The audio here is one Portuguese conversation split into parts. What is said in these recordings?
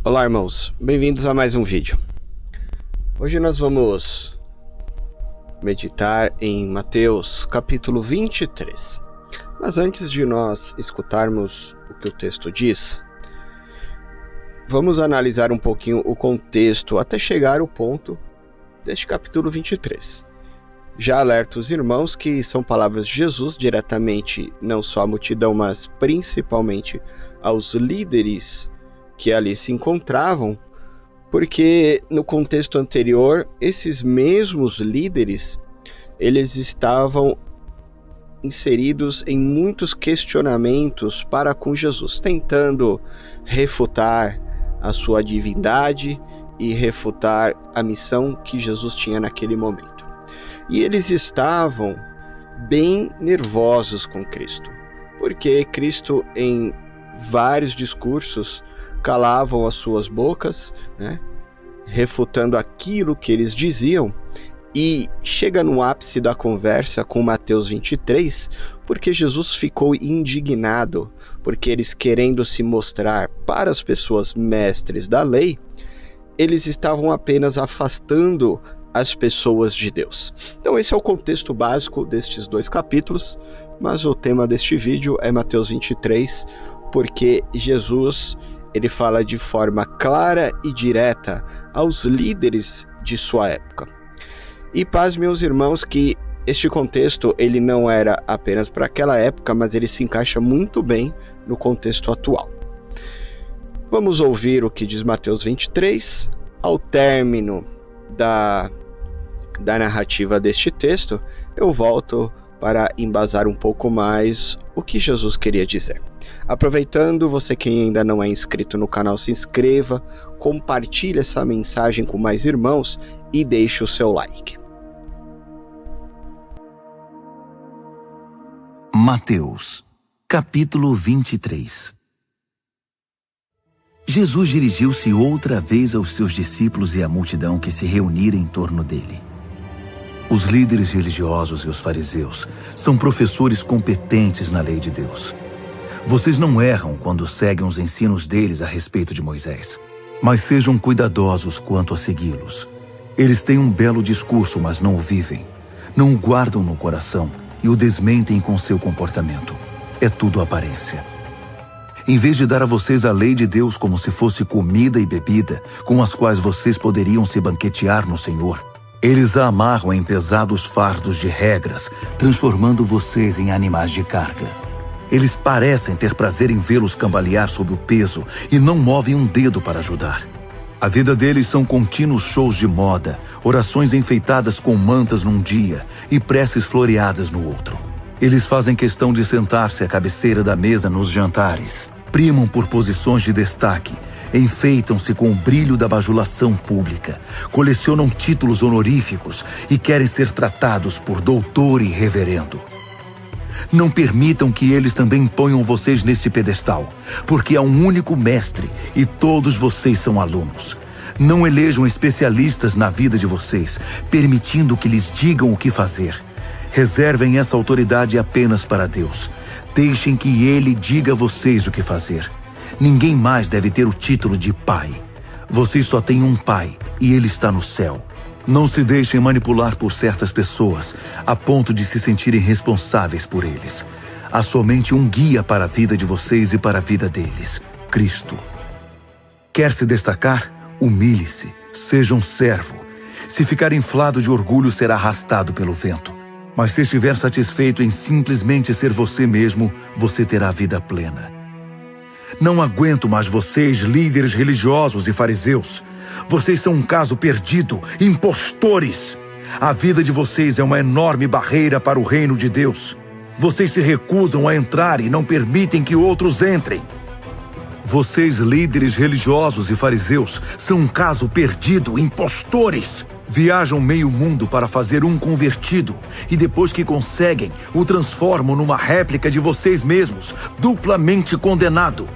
Olá, irmãos, bem-vindos a mais um vídeo. Hoje nós vamos meditar em Mateus capítulo 23. Mas antes de nós escutarmos o que o texto diz, vamos analisar um pouquinho o contexto até chegar ao ponto deste capítulo 23. Já alerto os irmãos que são palavras de Jesus diretamente não só à multidão, mas principalmente aos líderes que ali se encontravam, porque no contexto anterior, esses mesmos líderes, eles estavam inseridos em muitos questionamentos para com Jesus, tentando refutar a sua divindade e refutar a missão que Jesus tinha naquele momento. E eles estavam bem nervosos com Cristo, porque Cristo em vários discursos calavam as suas bocas, refutando aquilo que eles diziam, e chega no ápice da conversa com Mateus 23, porque Jesus ficou indignado, porque eles, querendo se mostrar para as pessoas mestres da lei, eles estavam apenas afastando as pessoas de Deus. Então esse é o contexto básico destes dois capítulos, mas o tema deste vídeo é Mateus 23, porque Jesus ele fala de forma clara e direta aos líderes de sua época. E paz, meus irmãos, que este contexto ele não era apenas para aquela época, mas ele se encaixa muito bem no contexto atual. Vamos ouvir o que diz Mateus 23. Ao término da narrativa deste texto, eu volto para embasar um pouco mais o que Jesus queria dizer. Aproveitando, você que ainda não é inscrito no canal, se inscreva, compartilhe essa mensagem com mais irmãos e deixe o seu like. Mateus, capítulo 23. Jesus dirigiu-se outra vez aos seus discípulos e à multidão que se reunira em torno dele. Os líderes religiosos e os fariseus são professores competentes na lei de Deus. Vocês não erram quando seguem os ensinos deles a respeito de Moisés, mas sejam cuidadosos quanto a segui-los. Eles têm um belo discurso, mas não o vivem. Não o guardam no coração e o desmentem com seu comportamento. É tudo aparência. Em vez de dar a vocês a lei de Deus como se fosse comida e bebida, com as quais vocês poderiam se banquetear no Senhor, eles a amarram em pesados fardos de regras, transformando vocês em animais de carga. Eles parecem ter prazer em vê-los cambalear sob o peso e não movem um dedo para ajudar. A vida deles são contínuos shows de moda, orações enfeitadas com mantas num dia e preces floreadas no outro. Eles fazem questão de sentar-se à cabeceira da mesa nos jantares, primam por posições de destaque, enfeitam-se com o brilho da bajulação pública, colecionam títulos honoríficos e querem ser tratados por doutor e reverendo. Não permitam que eles também ponham vocês nesse pedestal, porque há um único mestre e todos vocês são alunos. Não elejam especialistas na vida de vocês, permitindo que lhes digam o que fazer. Reservem essa autoridade apenas para Deus. Deixem que Ele diga a vocês o que fazer. Ninguém mais deve ter o título de pai. Vocês só têm um pai e Ele está no céu. Não se deixem manipular por certas pessoas, a ponto de se sentirem responsáveis por eles. Há somente um guia para a vida de vocês e para a vida deles: Cristo. Quer se destacar? Humilhe-se, seja um servo. Se ficar inflado de orgulho, será arrastado pelo vento. Mas se estiver satisfeito em simplesmente ser você mesmo, você terá vida plena. Não aguento mais vocês, líderes religiosos e fariseus. Vocês são um caso perdido, impostores. A vida de vocês é uma enorme barreira para o reino de Deus. Vocês se recusam a entrar e não permitem que outros entrem. Vocês, líderes religiosos e fariseus, são um caso perdido, impostores. Viajam meio mundo para fazer um convertido e depois que conseguem, o transformam numa réplica de vocês mesmos, duplamente condenado.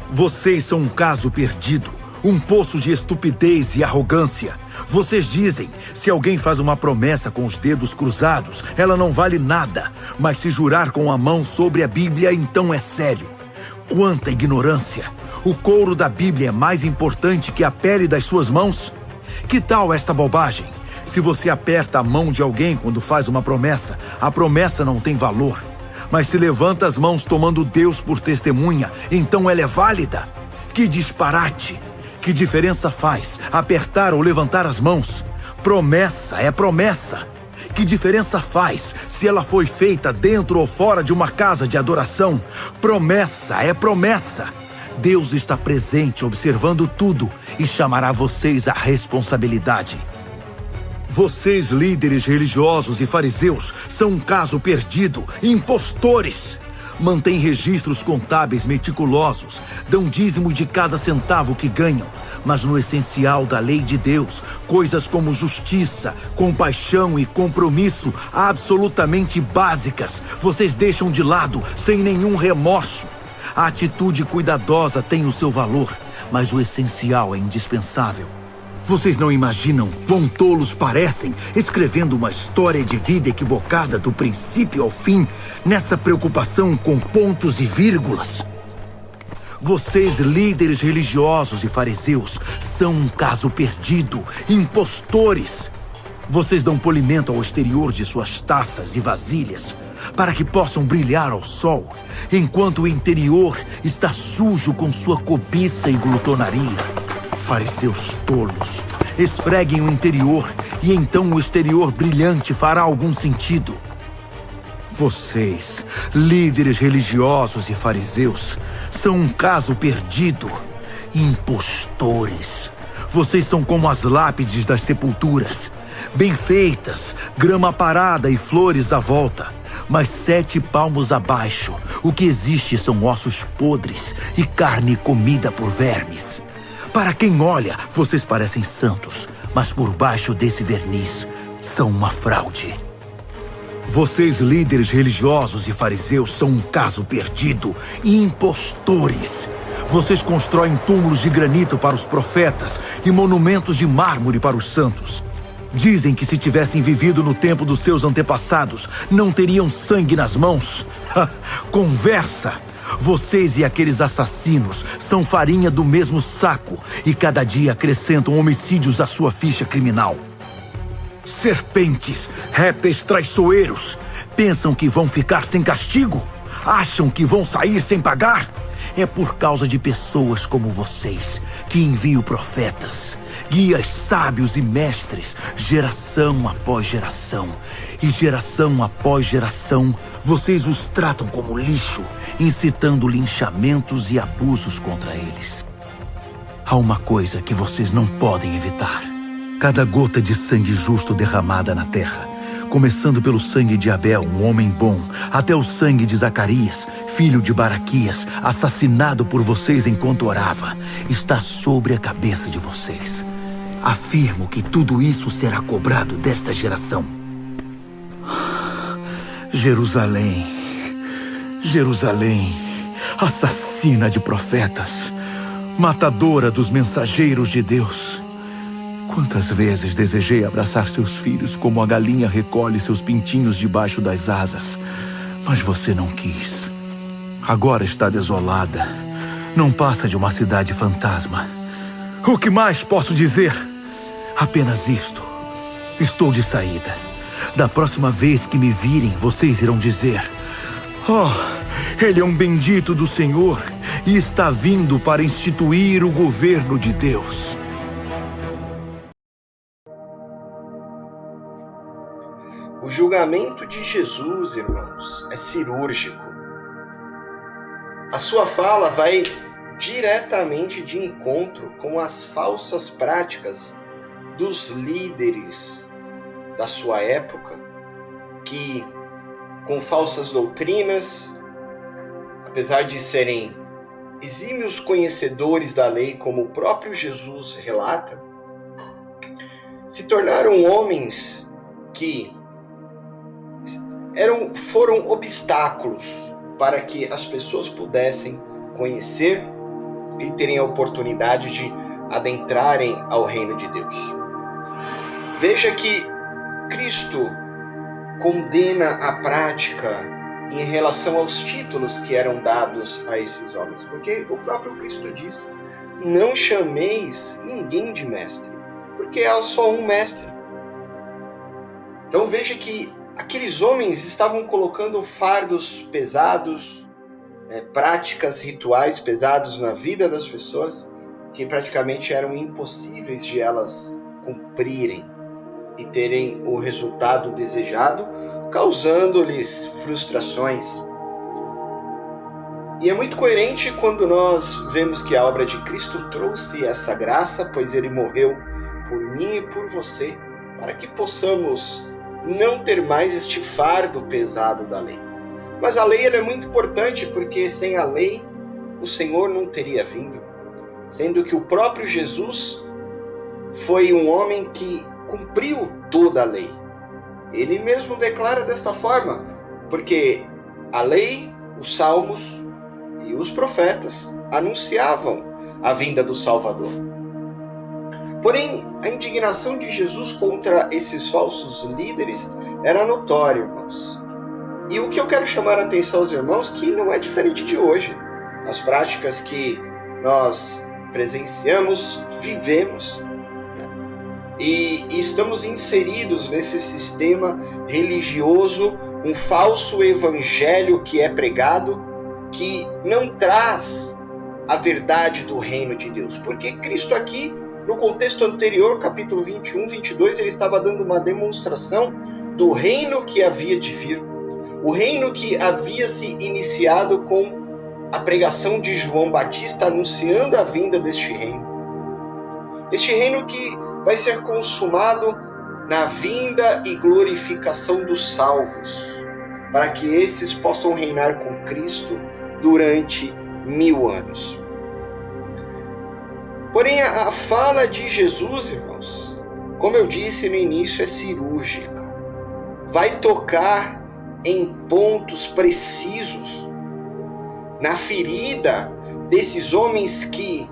Vocês são um caso perdido, um poço de estupidez e arrogância. Vocês dizem, se alguém faz uma promessa com os dedos cruzados, ela não vale nada. Mas se jurar com a mão sobre a Bíblia, então é sério. Quanta ignorância! O couro da Bíblia é mais importante que a pele das suas mãos? Que tal esta bobagem? Se você aperta a mão de alguém quando faz uma promessa, a promessa não tem valor. Mas se levanta as mãos tomando Deus por testemunha, então ela é válida. Que disparate! Que diferença faz apertar ou levantar as mãos? Promessa é promessa. Que diferença faz se ela foi feita dentro ou fora de uma casa de adoração? Promessa é promessa. Deus está presente, observando tudo e chamará vocês à responsabilidade. Vocês, líderes religiosos e fariseus, são um caso perdido, impostores. Mantêm registros contábeis meticulosos, dão dízimo de cada centavo que ganham, mas no essencial da lei de Deus, coisas como justiça, compaixão e compromisso absolutamente básicas, vocês deixam de lado sem nenhum remorso. A atitude cuidadosa tem o seu valor, mas o essencial é indispensável. Vocês não imaginam quão tolos parecem escrevendo uma história de vida equivocada do princípio ao fim, nessa preocupação com pontos e vírgulas? Vocês, líderes religiosos e fariseus, são um caso perdido, impostores. Vocês dão polimento ao exterior de suas taças e vasilhas para que possam brilhar ao sol, enquanto o interior está sujo com sua cobiça e glutonaria. Fariseus tolos, esfreguem o interior e então o exterior brilhante fará algum sentido. Vocês, líderes religiosos e fariseus, são um caso perdido, impostores. Vocês são como as lápides das sepulturas, bem feitas, grama parada e flores à volta. Mas 7 palmos abaixo, o que existe são ossos podres e carne comida por vermes. Para quem olha, vocês parecem santos, mas por baixo desse verniz são uma fraude. Vocês, líderes religiosos e fariseus, são um caso perdido, impostores. Vocês constroem túmulos de granito para os profetas e monumentos de mármore para os santos. Dizem que se tivessem vivido no tempo dos seus antepassados, não teriam sangue nas mãos. Conversa! Vocês e aqueles assassinos são farinha do mesmo saco e cada dia acrescentam homicídios à sua ficha criminal. Serpentes, répteis traiçoeiros, pensam que vão ficar sem castigo? Acham que vão sair sem pagar? É por causa de pessoas como vocês que envio profetas, guias sábios e mestres, geração após geração. E geração após geração, vocês os tratam como lixo, incitando linchamentos e abusos contra eles. Há uma coisa que vocês não podem evitar. Cada gota de sangue justo derramada na terra, começando pelo sangue de Abel, um homem bom, até o sangue de Zacarias, filho de Baraquias, assassinado por vocês enquanto orava, está sobre a cabeça de vocês. Afirmo que tudo isso será cobrado desta geração. Jerusalém, Jerusalém, assassina de profetas, matadora dos mensageiros de Deus. Quantas vezes desejei abraçar seus filhos como a galinha recolhe seus pintinhos debaixo das asas, mas você não quis. Agora está desolada, não passa de uma cidade fantasma. O que mais posso dizer? Apenas isto. Estou de saída. Da próxima vez que me virem, vocês irão dizer: "Oh, ele é um bendito do Senhor e está vindo para instituir o governo de Deus." O julgamento de Jesus, irmãos, é cirúrgico. A sua fala vai diretamente de encontro com as falsas práticas dos líderes da sua época, que, com falsas doutrinas, apesar de serem exímios conhecedores da lei, como o próprio Jesus relata, se tornaram homens que foram obstáculos para que as pessoas pudessem conhecer e terem a oportunidade de adentrarem ao reino de Deus. Veja que Cristo condena a prática em relação aos títulos que eram dados a esses homens, porque o próprio Cristo diz: não chameis ninguém de mestre, porque há só um mestre. Então veja que aqueles homens estavam colocando fardos pesados, práticas rituais pesados na vida das pessoas, que praticamente eram impossíveis de elas cumprirem e terem o resultado desejado, causando-lhes frustrações. E é muito coerente quando nós vemos que a obra de Cristo trouxe essa graça, pois ele morreu por mim e por você, para que possamos não ter mais este fardo pesado da lei. Mas a lei ela é muito importante, porque sem a lei o Senhor não teria vindo, sendo que o próprio Jesus foi um homem que cumpriu toda a lei. Ele mesmo declara desta forma, porque a lei, os salmos e os profetas anunciavam a vinda do Salvador. Porém, a indignação de Jesus contra esses falsos líderes era notória, irmãos. E o que eu quero chamar a atenção aos irmãos, que não é diferente de hoje. As práticas que nós presenciamos, vivemos, e estamos inseridos nesse sistema religioso, um falso evangelho que é pregado, que não traz a verdade do reino de Deus. Porque Cristo aqui, no contexto anterior, capítulo 21, 22, ele estava dando uma demonstração do reino que havia de vir. O reino que havia se iniciado com a pregação de João Batista anunciando a vinda deste reino. Este reino que vai ser consumado na vinda e glorificação dos salvos, para que esses possam reinar com Cristo durante 1000 anos. Porém, a fala de Jesus, irmãos, como eu disse no início, é cirúrgica. Vai tocar em pontos precisos, na ferida desses homens que,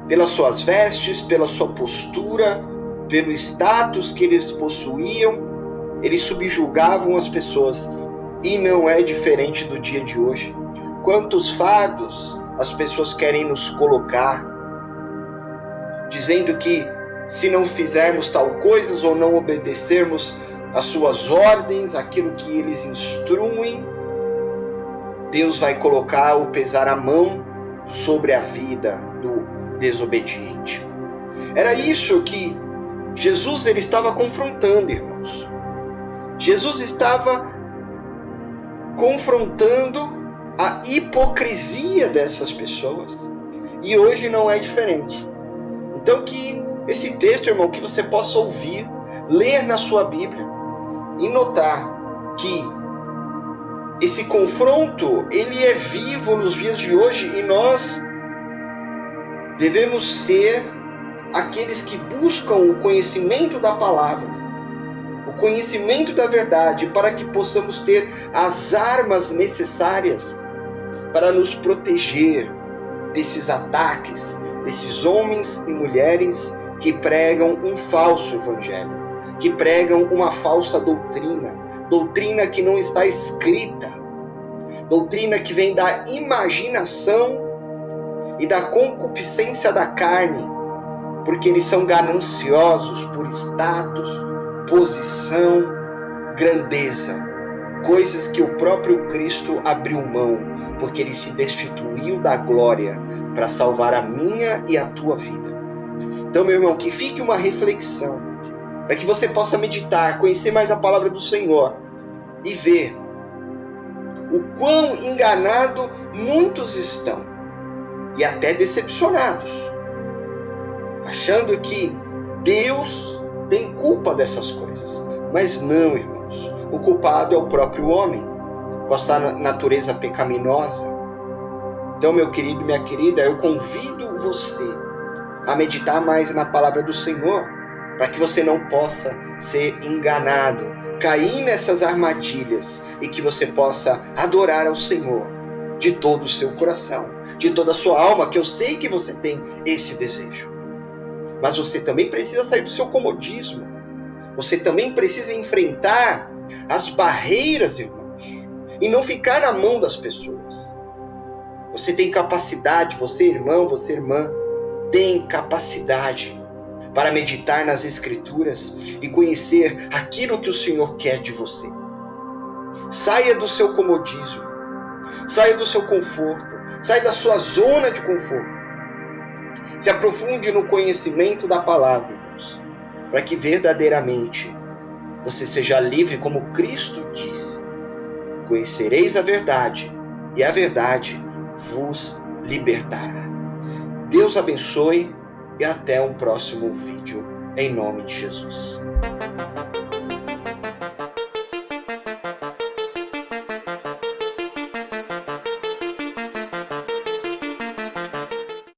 pelas suas vestes, pela sua postura, pelo status que eles possuíam, eles subjugavam as pessoas. E não é diferente do dia de hoje. Quantos fardos as pessoas querem nos colocar, dizendo que se não fizermos tal coisas ou não obedecermos às suas ordens, aquilo que eles instruem, Deus vai colocar ou pesar a mão sobre a vida do desobediente. Era isso que Jesus ele estava confrontando, irmãos. Jesus estava confrontando a hipocrisia dessas pessoas. E hoje não é diferente. Então que esse texto, irmão, que você possa ouvir, ler na sua Bíblia e notar que esse confronto, ele é vivo nos dias de hoje e nós devemos ser aqueles que buscam o conhecimento da palavra, o conhecimento da verdade, para que possamos ter as armas necessárias para nos proteger desses ataques, desses homens e mulheres que pregam um falso evangelho, que pregam uma falsa doutrina, doutrina que não está escrita, doutrina que vem da imaginação e da concupiscência da carne, porque eles são gananciosos por status, posição, grandeza, coisas que o próprio Cristo abriu mão, porque ele se destituiu da glória para salvar a minha e a tua vida. Então, meu irmão, que fique uma reflexão, para que você possa meditar, conhecer mais a palavra do Senhor e ver o quão enganado muitos estão e até decepcionados, achando que Deus tem culpa dessas coisas. Mas não, irmãos, o culpado é o próprio homem, com a sua natureza pecaminosa. Então, meu querido e minha querida, eu convido você a meditar mais na palavra do Senhor, para que você não possa ser enganado, cair nessas armadilhas, e que você possa adorar ao Senhor de todo o seu coração, de toda a sua alma, que eu sei que você tem esse desejo. Mas você também precisa sair do seu comodismo. Você também precisa enfrentar as barreiras, irmãos, e não ficar na mão das pessoas. Você tem capacidade, você irmão, você irmã, tem capacidade para meditar nas Escrituras e conhecer aquilo que o Senhor quer de você. Saia do seu comodismo, saia do seu conforto, saia da sua zona de conforto. Se aprofunde no conhecimento da palavra de Deus, para que verdadeiramente você seja livre, como Cristo disse. Conhecereis a verdade, e a verdade vos libertará. Deus abençoe e até um próximo vídeo, em nome de Jesus.